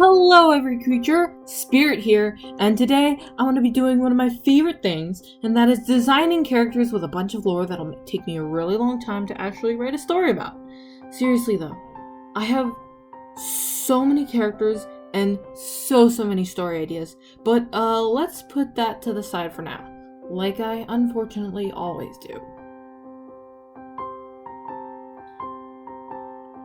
Hello every creature, Spirit here, and today I want to be doing one of my favorite things, and that is designing characters with a bunch of lore that'll take me a really long time to actually write a story about. Seriously though, I have so many characters and so many story ideas, but let's put that to the side for now, like I unfortunately always do.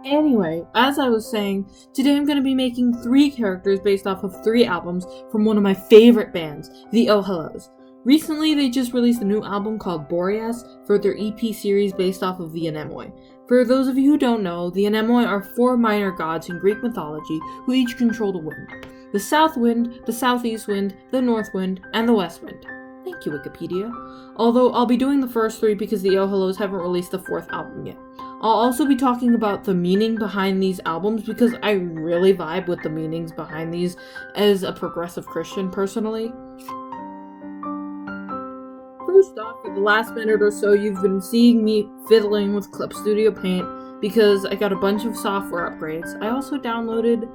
Anyway, as I was saying, today I'm going to be making 3 characters based off of 3 albums from one of my favorite bands, the Oh Hellos. Recently, they just released a new album called Boreas for their EP series based off of the Anemoi. For those of you who don't know, the Anemoi are 4 minor gods in Greek mythology who each control the wind. The South Wind, the Southeast Wind, the North Wind, and the West Wind. Thank you, Wikipedia. Although I'll be doing the first 3 because the Oh Hellos haven't released the 4th album yet. I'll also be talking about the meaning behind these albums because I really vibe with the meanings behind these as a progressive Christian personally. First off, for the last minute or so, you've been seeing me fiddling with Clip Studio Paint because I got a bunch of software upgrades. I also downloaded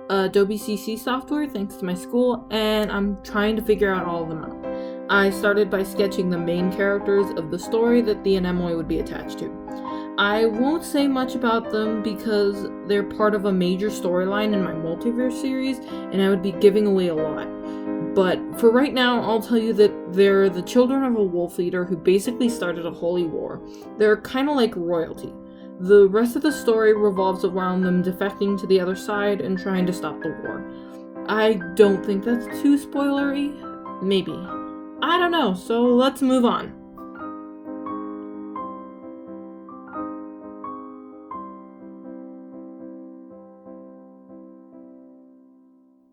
Adobe CC software thanks to my school, and I'm trying to figure out all of them out. I started by sketching the main characters of the story that the Anemoi would be attached to. I won't say much about them because they're part of a major storyline in my multiverse series, and I would be giving away a lot. But for right now, I'll tell you that they're the children of a wolf leader who basically started a holy war. They're kind of like royalty. The rest of the story revolves around them defecting to the other side and trying to stop the war. I don't think that's too spoilery. Maybe. I don't know, so let's move on.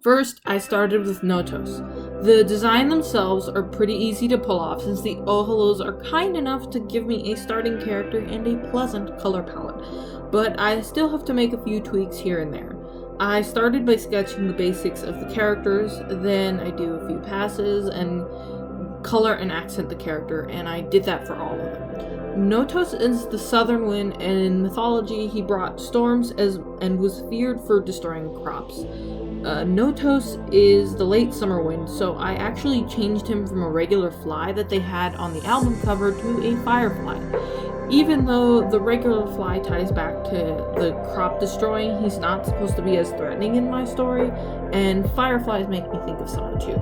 First, I started with Notos. The design themselves are pretty easy to pull off since the Oh Hellos are kind enough to give me a starting character and a pleasant color palette, but I still have to make a few tweaks here and there. I started by sketching the basics of the characters, then I do a few passes and color and accent the character, and I did that for all of them. Notos is the southern wind, and in mythology he brought storms and was feared for destroying crops. Notos is the late summer wind, so I actually changed him from a regular fly that they had on the album cover to a firefly. Even though the regular fly ties back to the crop destroying, he's not supposed to be as threatening in my story, and fireflies make me think of summer too.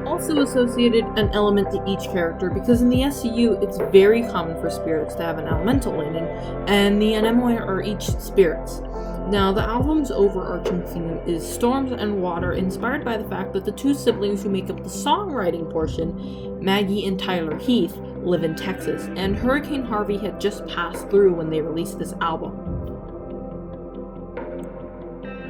Also associated an element to each character because in the SCU it's very common for spirits to have an elemental leaning, and the Anemoi are each spirits. Now, the album's overarching theme is storms and water, inspired by the fact that the 2 siblings who make up the songwriting portion, Maggie and Tyler Heath, live in Texas, and Hurricane Harvey had just passed through when they released this album.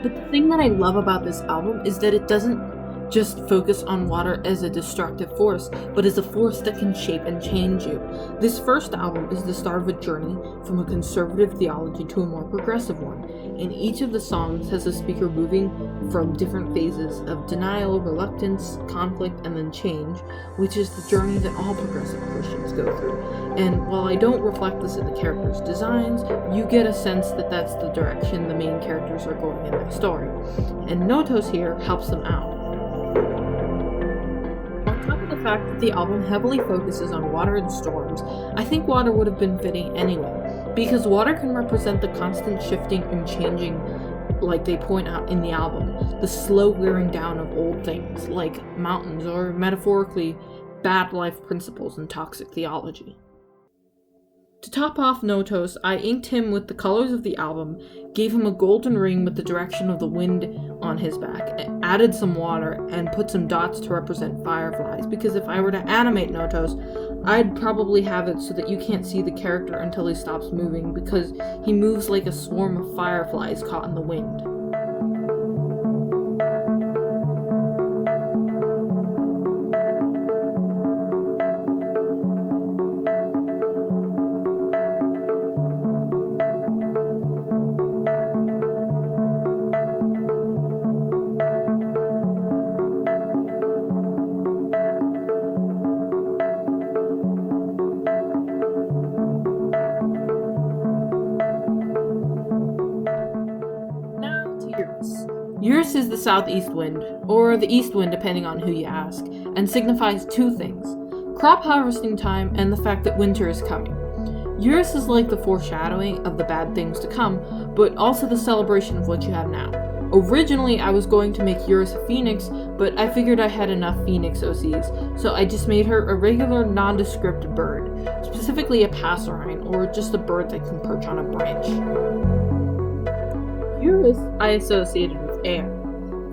But the thing that I love about this album is that it doesn't just focus on water as a destructive force, but as a force that can shape and change you. This first album is the start of a journey from a conservative theology to a more progressive one, and each of the songs has a speaker moving from different phases of denial, reluctance, conflict, and then change, which is the journey that all progressive Christians go through. And while I don't reflect this in the characters' designs, you get a sense that that's the direction the main characters are going in my story, and Notos here helps them out. The fact that the album heavily focuses on water and storms, I think water would have been fitting anyway, because water can represent the constant shifting and changing, like they point out in the album, the slow wearing down of old things, like mountains, or metaphorically, bad life principles and toxic theology. To top off Notos, I inked him with the colors of the album, gave him a golden ring with the direction of the wind on his back, added some water, and put some dots to represent fireflies, because if I were to animate Notos, I'd probably have it so that you can't see the character until he stops moving, because he moves like a swarm of fireflies caught in the wind. Eurus is the southeast wind, or the east wind depending on who you ask, and signifies two things: crop harvesting time and the fact that winter is coming. Eurus is like the foreshadowing of the bad things to come, but also the celebration of what you have now. Originally, I was going to make Eurus a phoenix, but I figured I had enough phoenix OCs, so I just made her a regular nondescript bird, specifically a passerine, or just a bird that can perch on a branch. Eurus I associated with air.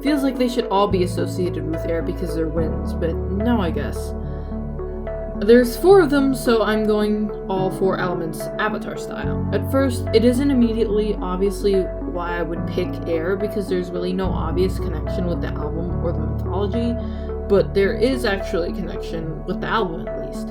Feels like they should all be associated with air because they're winds, but no, I guess. There's 4 of them, so I'm going all 4 elements Avatar style. At first, it isn't immediately obviously why I would pick air, because there's really no obvious connection with the album or the mythology, but there is actually a connection with the album at least.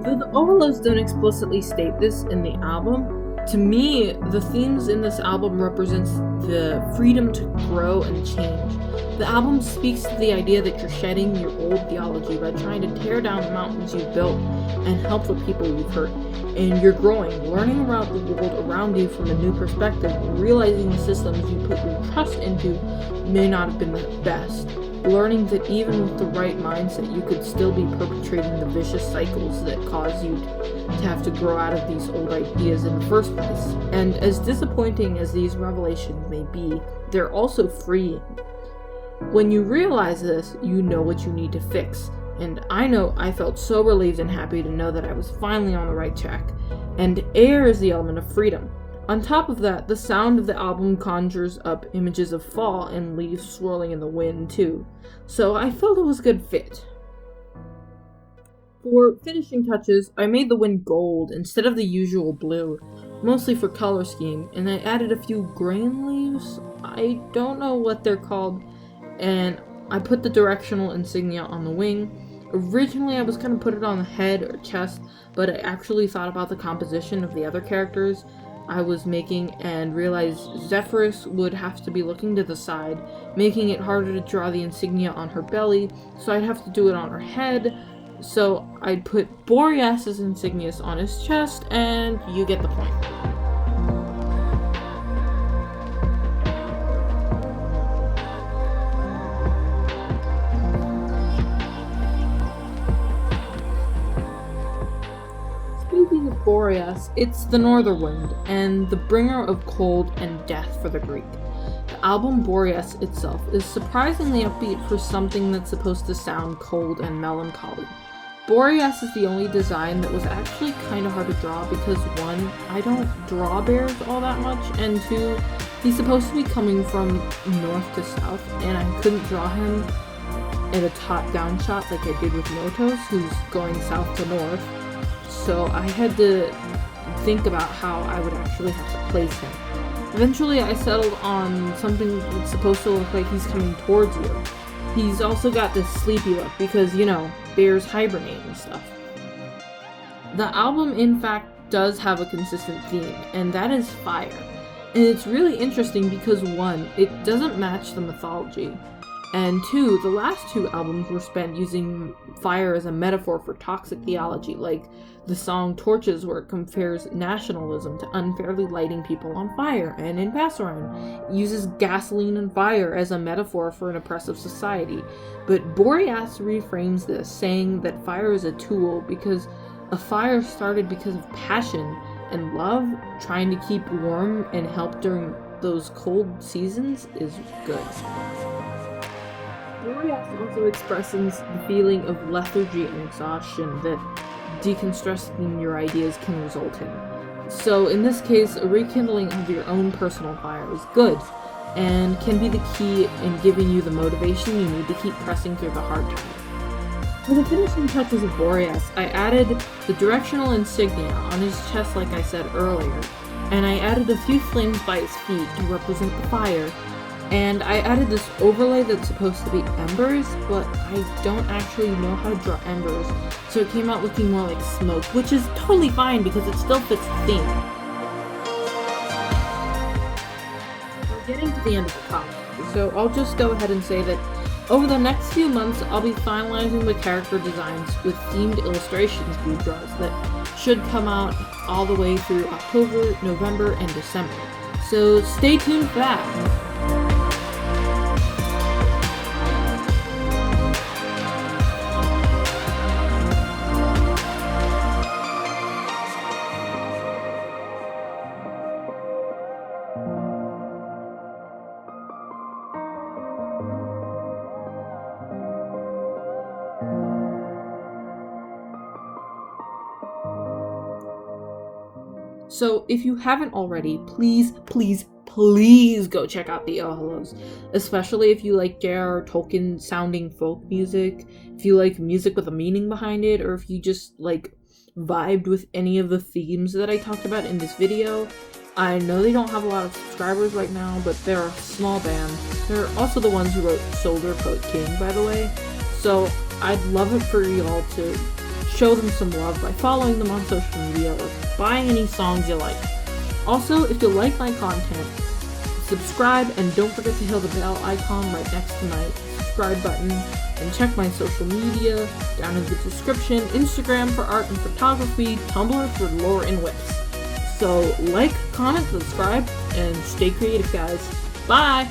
Though the Holos don't explicitly state this in the album, to me, the themes in this album represents the freedom to grow and change. The album speaks to the idea that you're shedding your old theology by trying to tear down the mountains you've built and help the people you've hurt. And you're growing, learning about the world around you from a new perspective, and realizing the systems you put your trust into may not have been the best. Learning that even with the right mindset, you could still be perpetrating the vicious cycles that cause you to have to grow out of these old ideas in the first place. And as disappointing as these revelations may be, they're also freeing. When you realize this, you know what you need to fix. And I know I felt so relieved and happy to know that I was finally on the right track. And air is the element of freedom. On top of that, the sound of the album conjures up images of fall and leaves swirling in the wind too. So I felt it was a good fit. For finishing touches, I made the wind gold instead of the usual blue, mostly for color scheme, and I added a few grain leaves. I don't know what they're called, and I put the directional insignia on the wing. Originally, I was going to put it on the head or chest, but I actually thought about the composition of the other characters I was making and realized Zephyrus would have to be looking to the side, making it harder to draw the insignia on her belly, so I'd have to do it on her head. So I'd put Boreas's insignias on his chest, and you get the point. Speaking of Boreas, it's the northern wind, and the bringer of cold and death for the Greek. The album Boreas itself is surprisingly upbeat for something that's supposed to sound cold and melancholy. Boreas is the only design that was actually kind of hard to draw because 1, I don't draw bears all that much, and 2, he's supposed to be coming from north to south, and I couldn't draw him in a top-down shot like I did with Notos, who's going south to north. So I had to think about how I would actually have to place him. Eventually I settled on something that's supposed to look like he's coming towards you. He's also got this sleepy look because, bears hibernate and stuff. The album, in fact, does have a consistent theme, and that is fire. And it's really interesting because 1, it doesn't match the mythology, and 2, the last 2 albums were spent using fire as a metaphor for toxic theology, like the song Torches, where it compares nationalism to unfairly lighting people on fire, and in Passerine, it uses gasoline and fire as a metaphor for an oppressive society. But Boreas reframes this, saying that fire is a tool because a fire started because of passion and love. Trying to keep warm and help during those cold seasons is good. Boreas also expresses the feeling of lethargy and exhaustion that deconstructing your ideas can result in. So in this case, a rekindling of your own personal fire is good, and can be the key in giving you the motivation you need to keep pressing through the hard times. For the finishing touches of Boreas, I added the directional insignia on his chest like I said earlier, and I added a few flames by his feet to represent the fire, and I added this overlay that's supposed to be embers, but I don't actually know how to draw embers, so it came out looking more like smoke, which is totally fine because it still fits the theme. We're getting to the end of the comic, so I'll just go ahead and say that over the next few months, I'll be finalizing the character designs with themed illustrations he draws that should come out all the way through October, November, and December. So stay tuned for that. So if you haven't already, please go check out the Holos, especially if you like J.R.R. Tolkien sounding folk music, if you like music with a meaning behind it, or if you just like vibed with any of the themes that I talked about in this video. I know they don't have a lot of subscribers right now, but they're a small band. They're also the ones who wrote Soldier Poet King, by the way. So I'd love it for y'all to show them some love by following them on social media or buying any songs you like. Also, if you like my content, subscribe and don't forget to hit the bell icon right next to my subscribe button, and check my social media down in the description. Instagram for art and photography, Tumblr for lore and whips. So like, comment, subscribe, and stay creative, guys. Bye!